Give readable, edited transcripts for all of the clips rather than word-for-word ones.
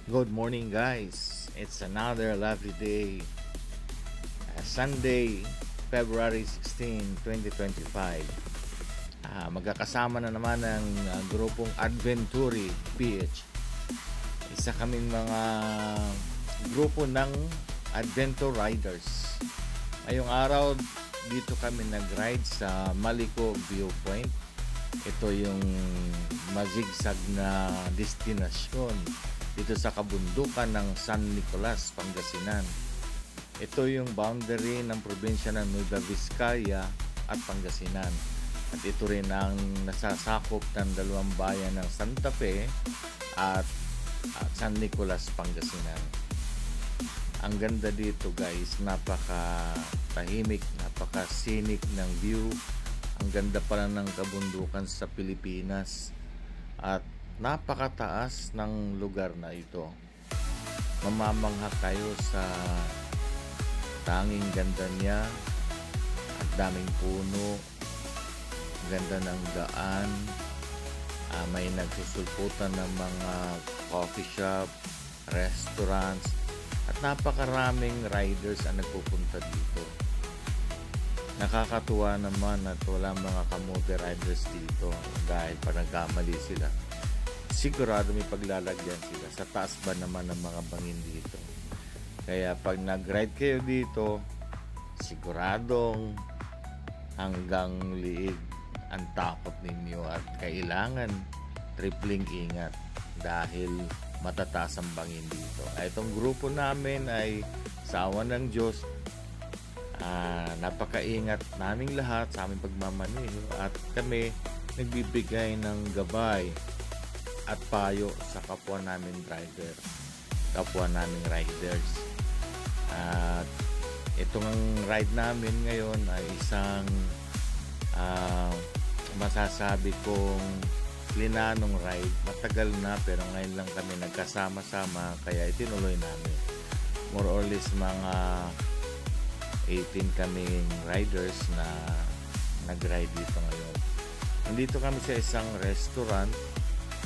Good morning, guys. It's another lovely day. Sunday, February 16, 2025. Magkakasama na naman ang grupong Adventuri PH. Isa kaming mga grupo ng Adventure Riders. Ngayong araw, dito kami nag-ride sa Malico Viewpoint. Ito yung mazigzag na destinasyon dito sa kabundukan ng San Nicolas, Pangasinan. Ito yung boundary ng probinsya ng Nueva Vizcaya at Pangasinan. At ito rin ang nasasakop ng dalawang bayan ng Santa Fe at San Nicolas, Pangasinan. Ang ganda dito, guys, napaka-tahimik, napaka-scenic ng view. Ang ganda pala ng kabundukan sa Pilipinas at napakataas ng lugar na ito. Mamamangha kayo sa tanging ganda niya at daming puno, ganda ng daan, may nagsusulputan ng mga coffee shop, restaurants, at napakaraming riders ang nagpupunta dito. Nakakatuwa naman at walang mga kamote riders dito dahil pag nagkamali sila, sigurado may paglalagyan sila. Sa taas ba naman ng mga bangin dito. Kaya pag nag-ride kayo dito, siguradong hanggang liig ang takot ninyo at kailangan tripling ingat dahil matataas ang bangin dito. Itong grupo namin ay sa awa ng Diyos, napakaingat naming lahat sa aming pagmamaneho at kami nagbibigay ng gabay at payo sa kapwa namin riders. At itong ride namin ngayon ay isang masasabi kong linanong ride. Matagal na pero ngayon lang kami nagkasama-sama kaya itinuloy namin. More or less mga 18 kaming riders na nag-ride dito ngayon. Nandito kami sa isang restaurant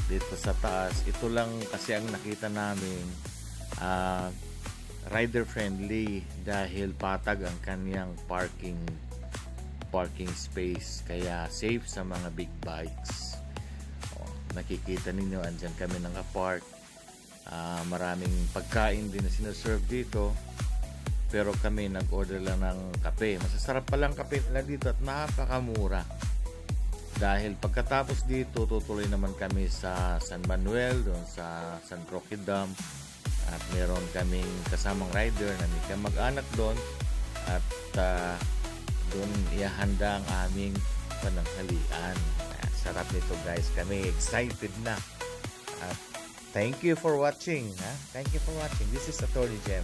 dito sa taas. Ito lang kasi ang nakita namin rider friendly dahil patag ang kanyang parking space, kaya safe sa mga big bikes. Nakikita ninyo andyan kami naka-park. Maraming pagkain din na sinaserve dito pero kami nag-order lang ng kape. Masasarap palang kape nila dito at napakamura. Dahil pagkatapos dito, tutuloy naman kami sa San Manuel, doon sa San Roque Dam. At meron kaming kasamang rider na may mag-anak doon. At doon ihahanda ang aming pananghalian. Sarap nito, guys. Kami excited na. At thank you for watching. Thank you for watching. This is Attorney Jem.